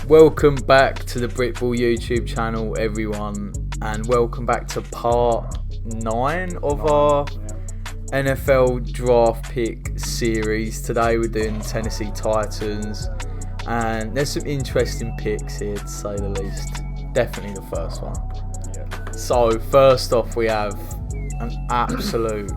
Welcome back to the Britball YouTube channel, everyone, and welcome back to part 9 of our NFL draft pick series. Today we're doing Tennessee Titans, and there's some interesting picks here, to say the least. Definitely the first one. Yeah. So first off, we have an absolute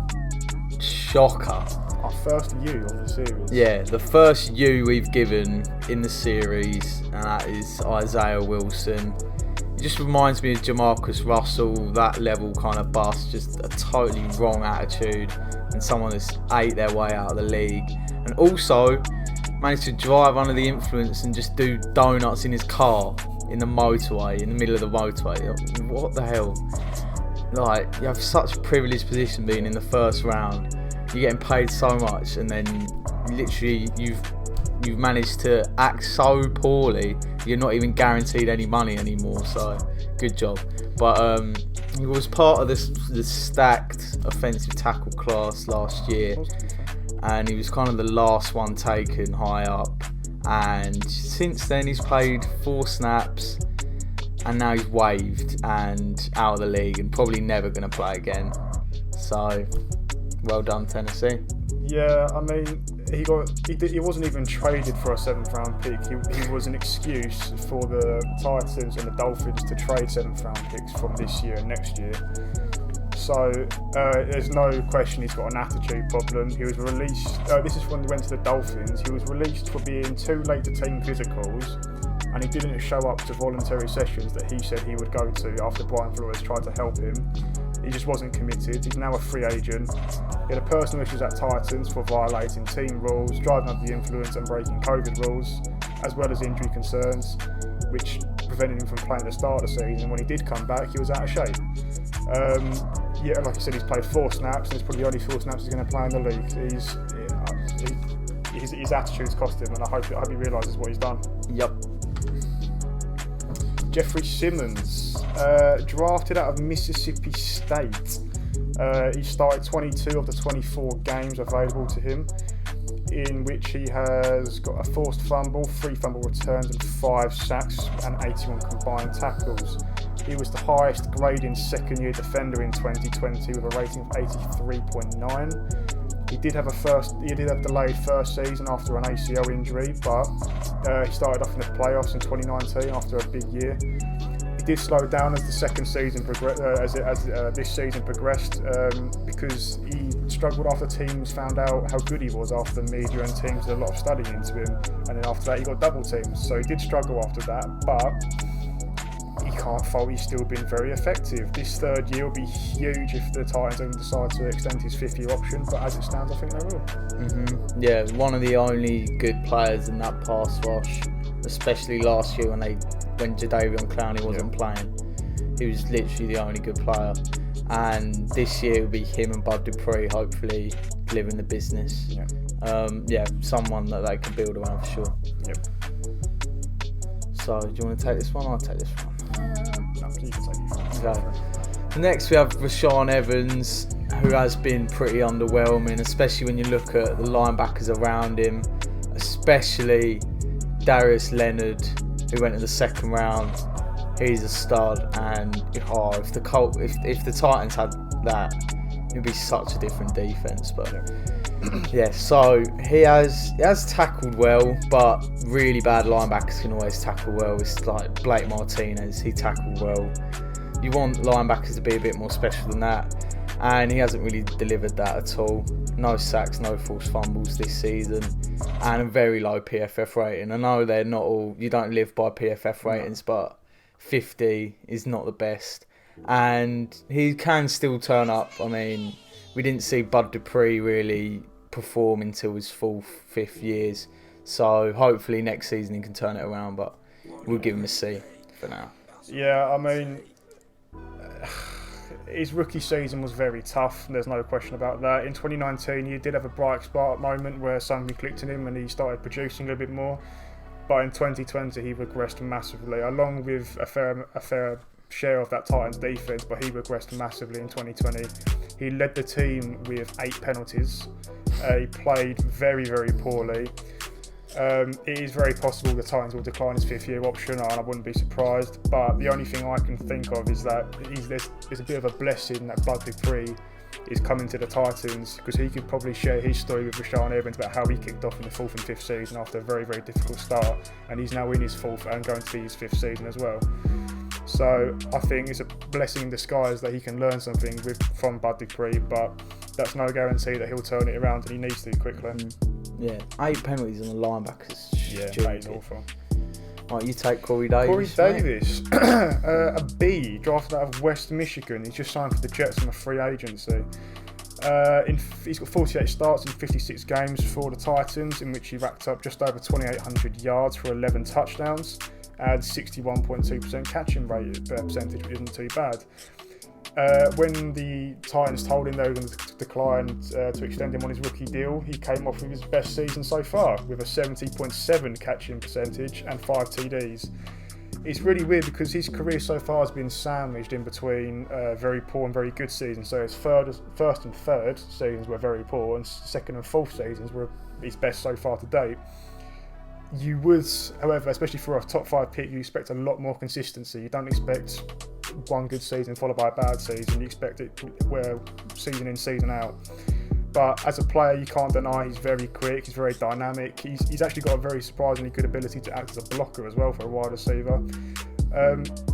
shocker. Our first U on the series. Yeah, the first U we've given in the series, and that is Isaiah Wilson. It just reminds me of Jamarcus Russell, that level kind of bust, just a totally wrong attitude, and someone that's ate their way out of the league. And also managed to drive under the influence and just do donuts in his car in the motorway, in the middle of the motorway. What the hell? Like, you have such a privileged position being in the first round. You're getting paid so much, and then literally you've managed to act so poorly, you're not even guaranteed any money anymore. So good job. But he was part of the stacked offensive tackle class last year, and he was kind of the last one taken high up. And since then he's played 4 snaps, and now he's waived and out of the league and probably never going to play again. So well done, Tennessee. Yeah, I mean, he wasn't even traded for a 7th round pick. He was an excuse for the Titans and the Dolphins to trade 7th round picks from this year and next year. So there's no question he's got an attitude problem. He was released. This is when he went to the Dolphins. He was released for being too late to team physicals, and he didn't show up to voluntary sessions that he said he would go to after Brian Flores tried to help him. He just wasn't committed. He's now a free agent. He had a personal issues at Titans for violating team rules, driving under the influence and breaking COVID rules, as well as injury concerns, which prevented him from playing at the start of the season. When he did come back, he was out of shape. Yeah, like I said, he's played 4 snaps, and it's probably the only 4 snaps he's going to play in the league. His attitude's cost him, and I hope he realises what he's done. Yep. Jeffrey SIMMONS, drafted out of Mississippi State. He started 22 of the 24 games available to him, in which he has got a forced fumble, 3 fumble returns and 5 sacks and 81 combined tackles. He was the highest grading second-year defender in 2020 with a rating of 83.9. He did have delayed first season after an ACL injury, but he started off in the playoffs in 2019 after a big year. He did slow down as the second season this season progressed, because he struggled after teams found out how good he was after the media and teams did a lot of studying into him, and then after that he got double teamed. So he did struggle after that, but you can't fault he's still been very effective. This third year will be huge if the Titans don't decide to extend his 5th-year option, but as it stands, I think they will. Yeah, one of the only good players in that pass rush, especially last year when Jadeveon Clowney wasn't playing. He was literally the only good player, and this year will be him and Bud Dupree hopefully delivering the business. Someone that they can build around for sure. Yep. So do you want to take this one? I'll take this one. No, you can take this one. Okay. Next we have RASHAAN Evans, who has been pretty underwhelming, especially when you look at the linebackers around him, especially Darius Leonard, who went in the 2nd round. He's a stud, and if the Titans had that, it'd be such a different defense. But yeah, so he has tackled well, but really bad linebackers can always tackle well. It's like Blake Martinez, he tackled well. You want linebackers to be a bit more special than that, and he hasn't really delivered that at all. No sacks, no forced fumbles this season, and a very low PFF rating. I know they're not all, you don't live by PFF ratings, but 50 is not the best, and he can still turn up. I mean, we didn't see Bud Dupree really perform until his 4th, 5th years, so hopefully next season he can turn it around, but we'll give him a C for now. Yeah, I mean, his rookie season was very tough, there's no question about that. In 2019 he did have a bright spark moment where something clicked in him and he started producing a little bit more, but in 2020 he regressed massively, along with a fair share of that Titans defense, but he regressed massively in 2020. He led the team with 8 penalties. He played very, very poorly. It is very possible the Titans will decline his 5th-year option, and I wouldn't be surprised. But the only thing I can think of is that there's a bit of a blessing that Bud Dupree is coming to the Titans, because he could probably share his story with RASHAAN Evans about how he kicked off in the 4th and 5th season after a very, very difficult start, and he's now in his 4th and going to be his 5th season as well. So I think it's a blessing in disguise that he can learn something from Bud Dupree, but that's no guarantee that he'll turn it around, and he needs to quickly. Yeah, 8 penalties on the linebackers. Yeah, that is awful. Right, you take Corey Davis. Corey Davis, a B, drafted out of West Michigan. He's just signed for the Jets on a free agency. He's got 48 starts in 56 games for the Titans, in which he racked up just over 2,800 yards for 11 touchdowns and 61.2% catching rate percentage, which isn't too bad. When the Titans told him they were going to decline to extend him on his rookie deal, he came off with his best season so far, with a 70.7 catching percentage and 5 TDs. It's really weird because his career so far has been sandwiched in between very poor and very good seasons. So his first and third seasons were very poor, and second and fourth seasons were his best so far to date. You would, however, especially for a top 5 pick, you expect a lot more consistency. You don't expect one good season followed by a bad season. You expect it season in, season out. But as a player, you can't deny he's very quick, he's very dynamic. He's actually got a very surprisingly good ability to act as a blocker as well for a wide receiver.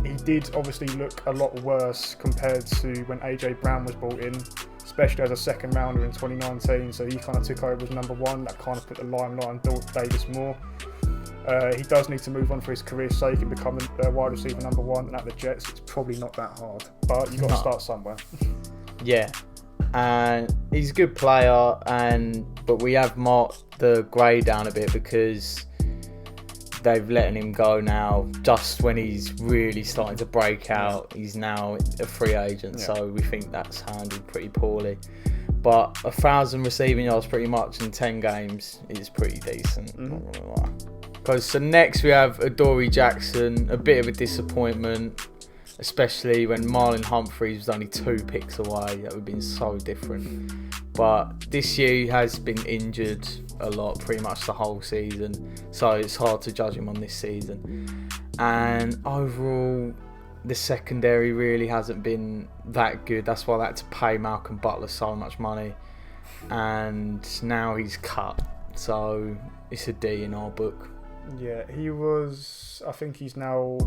He did obviously look a lot worse compared to when AJ Brown was brought in, especially as a second rounder in 2019. So he kind of took over as number 1. That kind of put the limelight on Davis more. He does need to move on for his career's sake and become a wide receiver number 1. And at the Jets, it's probably not that hard, but you've got to start somewhere. Yeah, and he's a good player, but we have marked the grade down a bit because they've letting him go now just when he's really starting to break out. He's now a free agent, so we think that's handled pretty poorly. But 1,000 receiving yards pretty much in 10 games is pretty decent. Not gonna lie. So next we have Adoree Jackson, a bit of a disappointment, especially when Marlon Humphreys was only 2 picks away. That would have been so different. But this year he has been injured a lot, pretty much the whole season. So it's hard to judge him on this season. And overall, the secondary really hasn't been that good. That's why I had to pay Malcolm Butler so much money. And now he's cut. So it's a D in our book. Yeah, he was. I think he's now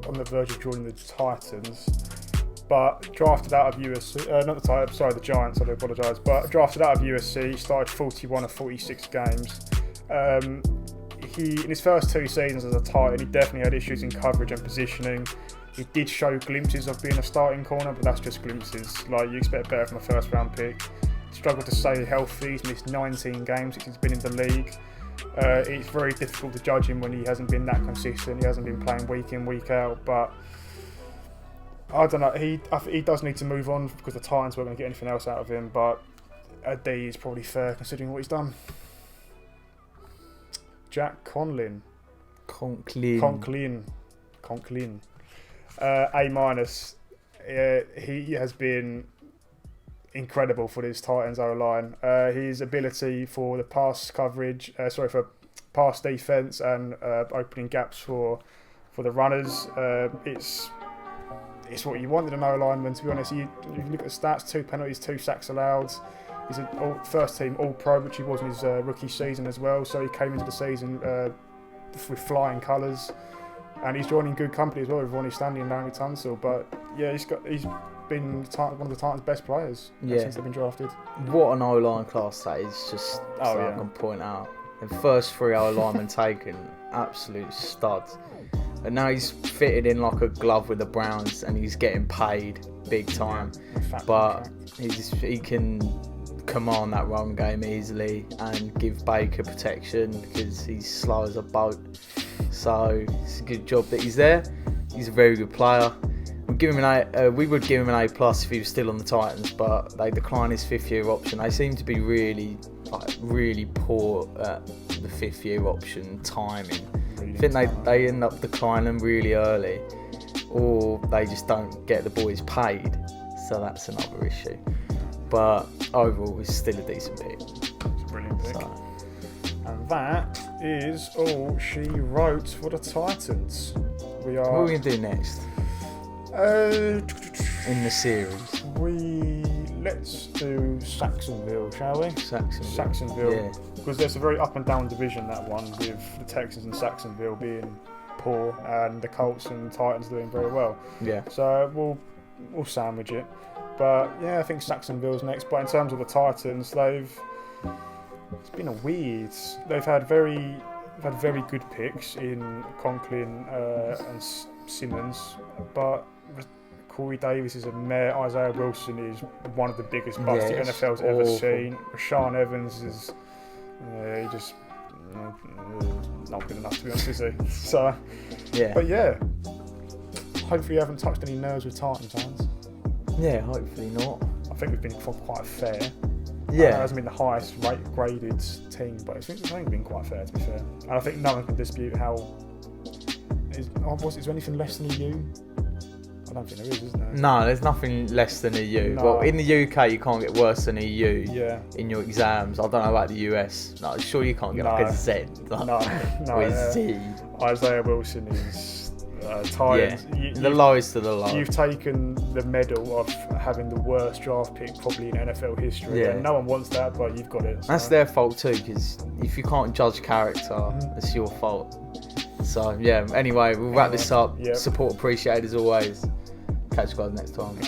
on the verge of joining the Titans, but drafted out of USC. Not the Titans, sorry, the Giants. I do apologise. But drafted out of USC, he started 41 of 46 games. In his first 2 seasons as a Titan, he definitely had issues in coverage and positioning. He did show glimpses of being a starting corner, but that's just glimpses. Like, you expect better from a first-round pick. Struggled to stay healthy. He's missed 19 games since he's been in the league. It's very difficult to judge him when he hasn't been that consistent. He hasn't been playing week in, week out. But I don't know. He does need to move on because the Titans weren't going to get anything else out of him. But a D is probably fair considering what he's done. Jack Conklin. A-. He has been incredible for this Titans O-line. His ability for the pass coverage, for pass defense and opening gaps for the runners. It's what you wanted an O-lineman, to be honest. You look at the stats: 2 penalties, 2 sacks allowed. He's a first team All-Pro, which he was in his rookie season as well. So he came into the season with flying colours, and he's joining good company as well with Ronnie Stanley and Larry Tunsil. But yeah, he's been one of the Titans' best players since they've been drafted. What an O-line class that is, just so I can point out. The first 3 O-linemen taken, absolute studs. And now he's fitted in like a glove with the Browns and he's getting paid big time. But he can command that run game easily and give Baker protection because he's slow as a boat. So it's a good job that he's there. He's a very good player. We would give him an A+ if he was still on the Titans, but they declined his 5th-year option. They seem to be really poor at the 5th-year option timing. I think they end up declining really early, or they just don't get the boys paid. So that's another issue. But overall, it's still a decent pick. It's a brilliant pick. And that is all she wrote for the Titans. What are we going to do next? In the series? Let's do Saxonville, shall we? Saxonville. Yeah. Because there's a very up and down division, that one, with the Texans and Saxonville being poor and the Colts and Titans doing very well. Yeah. So we'll sandwich it. But yeah, I think Saxonville's next. But in terms of the Titans, it's been a weird. They've had very good picks in Conklin and Simmons, but Corey Davis is a mare. Isaiah Wilson is one of the biggest busts the NFL's ever seen. RASHAAN Evans is he just not good enough, to be honest, is he? So yeah. But yeah, hopefully you haven't touched any nerves with Titans fans. Yeah, hopefully not. I think we've been quite fair. Yeah. It hasn't been the highest graded team, but I think it's been quite fair, to be fair. And I think no one can dispute how. Is there anything less than a U? I don't think there is there? No, there's nothing less than a U. No. Well, in the UK, you can't get worse than a U in your exams. I don't know about the US. No, sure you can't get like a Z. No, or a Z. Isaiah Wilson is tired. Yeah, the lowest of the low. You've taken the medal of having the worst draft pick probably in NFL history. Yeah. And no one wants that, but you've got it. So. That's their fault too, because if you can't judge character, it's your fault. So yeah, anyway, we'll wrap this up. Yep. Support appreciated as always. Catch you guys next time.